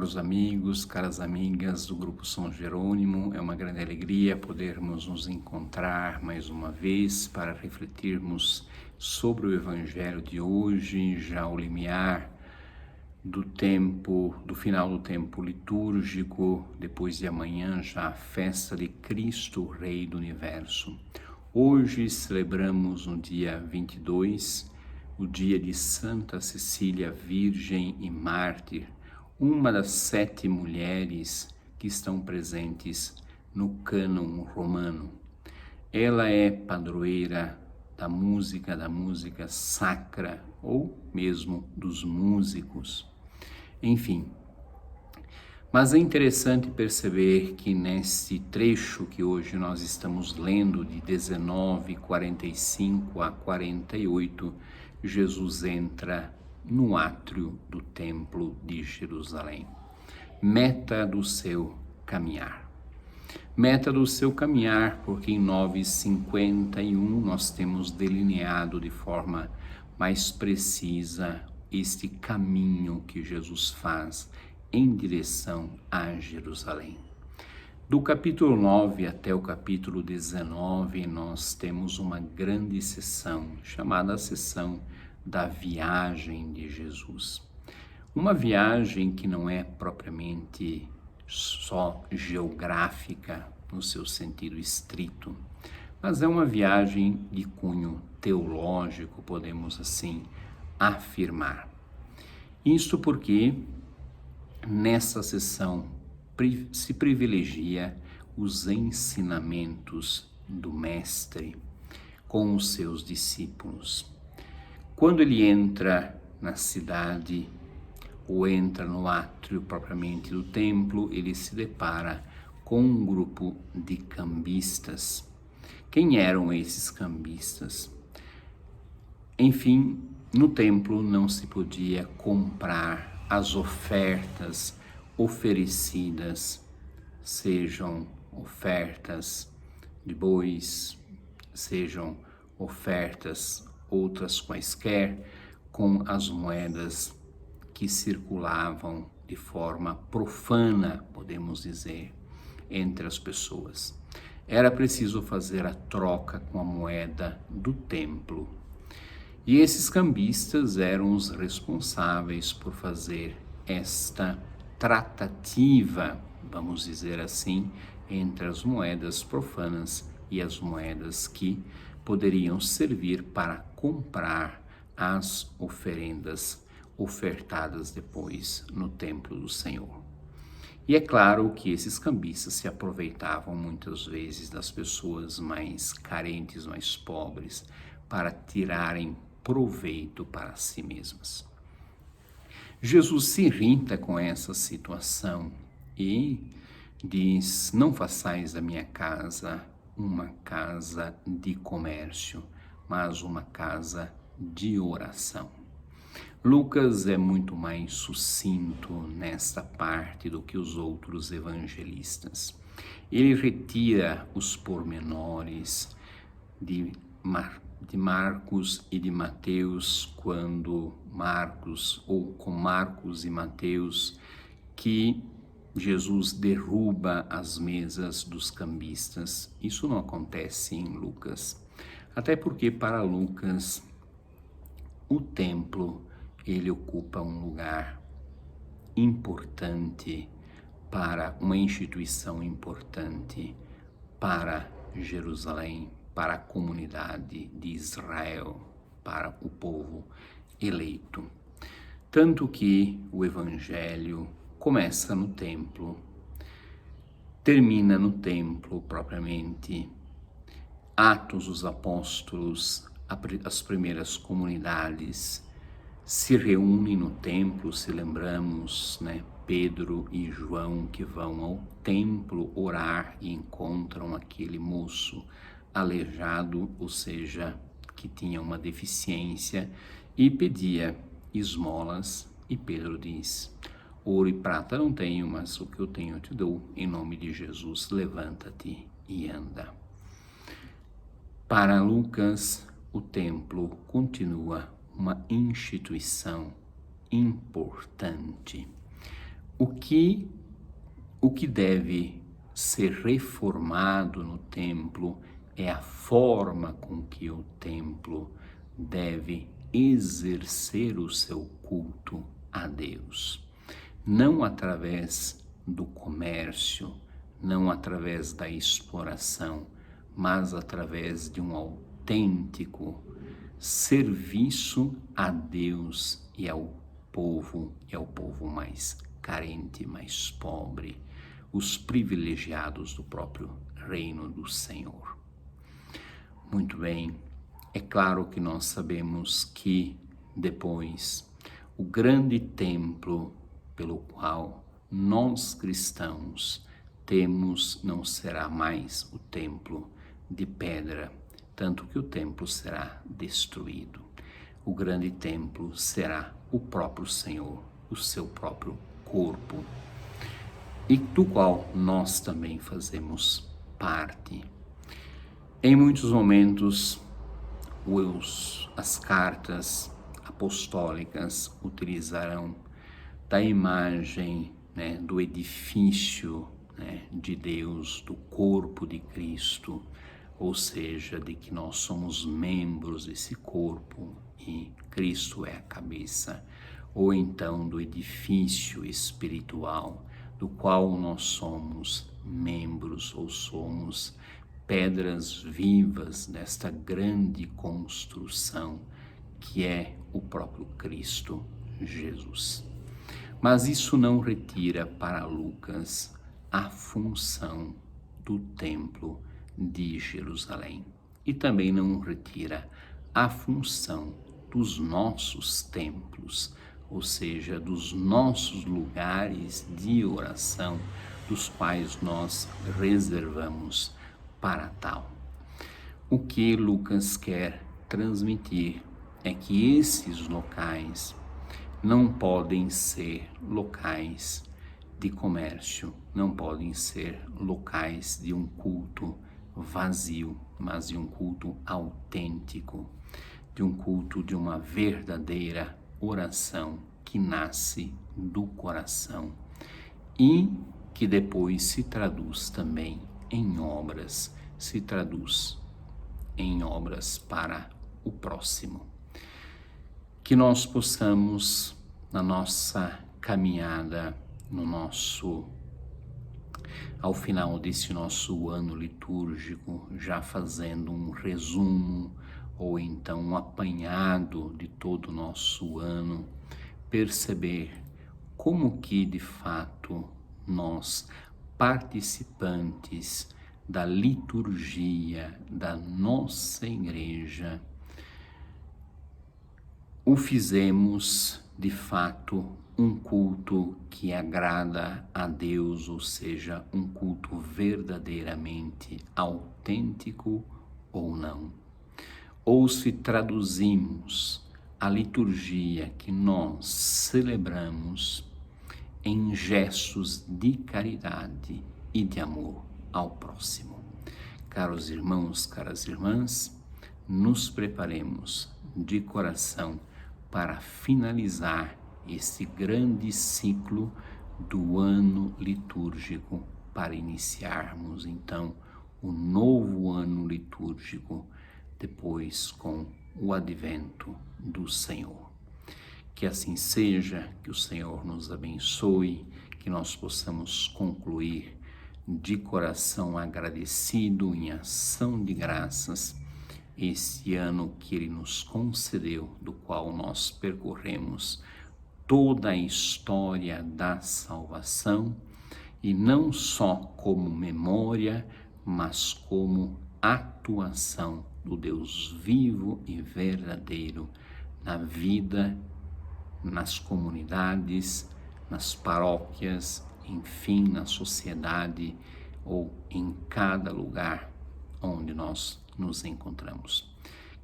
caros amigos, caras amigas do Grupo São Jerônimo, é uma grande alegria podermos nos encontrar mais uma vez para refletirmos sobre o Evangelho de hoje, já ao limiar do final do tempo litúrgico, depois de amanhã já a festa de Cristo, Rei do Universo. Hoje celebramos no dia 22, o dia de Santa Cecília, Virgem e Mártir, uma das 7 mulheres que estão presentes no cânon romano. Ela é padroeira da música sacra, ou mesmo dos músicos. Enfim, mas é interessante perceber que nesse trecho que hoje nós estamos lendo, de 19:45 a 48, Jesus entra no átrio do Templo de Jerusalém. Meta do seu caminhar. Meta do seu caminhar, porque em 9:51 nós temos delineado de forma mais precisa este caminho que Jesus faz em direção a Jerusalém. Do capítulo 9 até o capítulo 19, nós temos uma grande sessão, chamada a sessão da viagem de Jesus. Uma viagem que não é propriamente só geográfica, no seu sentido estrito, mas é uma viagem de cunho teológico, podemos assim afirmar. Isto porque nessa sessão se privilegia os ensinamentos do Mestre com os seus discípulos. Quando ele entra na cidade, ou entra no átrio propriamente do templo, ele se depara com um grupo de cambistas. Quem eram esses cambistas? Enfim, no templo não se podia comprar as ofertas oferecidas, sejam ofertas de bois, sejam ofertas outras quaisquer, com as moedas que circulavam de forma profana, podemos dizer, entre as pessoas. Era preciso fazer a troca com a moeda do templo. E esses cambistas eram os responsáveis por fazer esta tratativa, vamos dizer assim, entre as moedas profanas e as moedas que poderiam servir para comprar as oferendas ofertadas depois no templo do Senhor. E é claro que esses cambistas se aproveitavam muitas vezes das pessoas mais carentes, mais pobres, para tirarem proveito para si mesmas. Jesus se irrita com essa situação e diz: não façais da minha casa uma casa de comércio, mas uma casa de oração. Lucas é muito mais sucinto nesta parte do que os outros evangelistas. Ele retira os pormenores de Marcos e de Mateus, quando com Marcos e Mateus, que Jesus derruba as mesas dos cambistas. Isso não acontece em Lucas, até porque para Lucas o templo ele ocupa um lugar importante para uma instituição importante para Jerusalém, para a comunidade de Israel, para o povo eleito. Tanto que o Evangelho começa no templo, termina no templo propriamente. Atos dos Apóstolos, as primeiras comunidades se reúnem no templo, se lembramos, Pedro e João que vão ao templo orar e encontram aquele moço aleijado, ou seja, que tinha uma deficiência, e pedia esmolas, e Pedro diz: ouro e prata não tenho, mas o que eu tenho eu te dou, em nome de Jesus, levanta-te e anda. Para Lucas, o templo continua uma instituição importante, O que deve ser reformado no templo é a forma com que o templo deve exercer o seu culto a Deus. Não através do comércio, não através da exploração, mas através de um autêntico serviço a Deus e ao povo mais carente, mais pobre, os privilegiados do próprio reino do Senhor. Muito bem, é claro que nós sabemos que depois o grande templo pelo qual nós cristãos temos não será mais o templo de pedra, tanto que o templo será destruído. O grande templo será o próprio Senhor, o seu próprio corpo, e do qual nós também fazemos parte. Em muitos momentos, as cartas apostólicas utilizarão da imagem, do edifício, de Deus, do corpo de Cristo, ou seja, de que nós somos membros desse corpo e Cristo é a cabeça, ou então do edifício espiritual, do qual nós somos membros ou somos pedras vivas desta grande construção que é o próprio Cristo Jesus. Mas isso não retira para Lucas a função do templo de Jerusalém e também não retira a função dos nossos templos, ou seja, dos nossos lugares de oração, dos quais nós reservamos para tal. O que Lucas quer transmitir é que esses locais não podem ser locais de comércio, não podem ser locais de um culto vazio, mas de um culto autêntico, de um culto de uma verdadeira oração que nasce do coração e que depois se traduz também em obras, se traduz em obras para o próximo. Que nós possamos, na nossa caminhada, ao final desse nosso ano litúrgico, já fazendo um resumo ou então um apanhado de todo o nosso ano, perceber como que de fato nós, participantes da liturgia da nossa igreja, o fizemos de fato um culto que agrada a Deus, ou seja, um culto verdadeiramente autêntico ou não. Ou se traduzimos a liturgia que nós celebramos em gestos de caridade e de amor ao próximo. Caros irmãos, caras irmãs, nos preparemos de coração para finalizar esse grande ciclo do ano litúrgico, para iniciarmos então o novo ano litúrgico, depois com o advento do Senhor. Que assim seja, que o Senhor nos abençoe, que nós possamos concluir de coração agradecido em ação de graças esse ano que Ele nos concedeu, do qual nós percorremos toda a história da salvação, e não só como memória, mas como atuação do Deus vivo e verdadeiro na vida, nas comunidades, nas paróquias, enfim, na sociedade ou em cada lugar onde nós nos encontramos.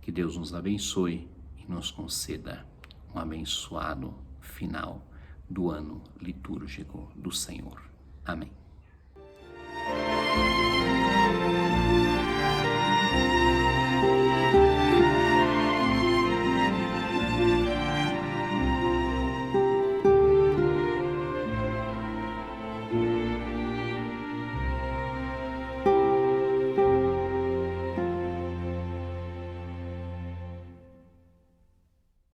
Que Deus nos abençoe e nos conceda um abençoado final do ano litúrgico do Senhor. Amém.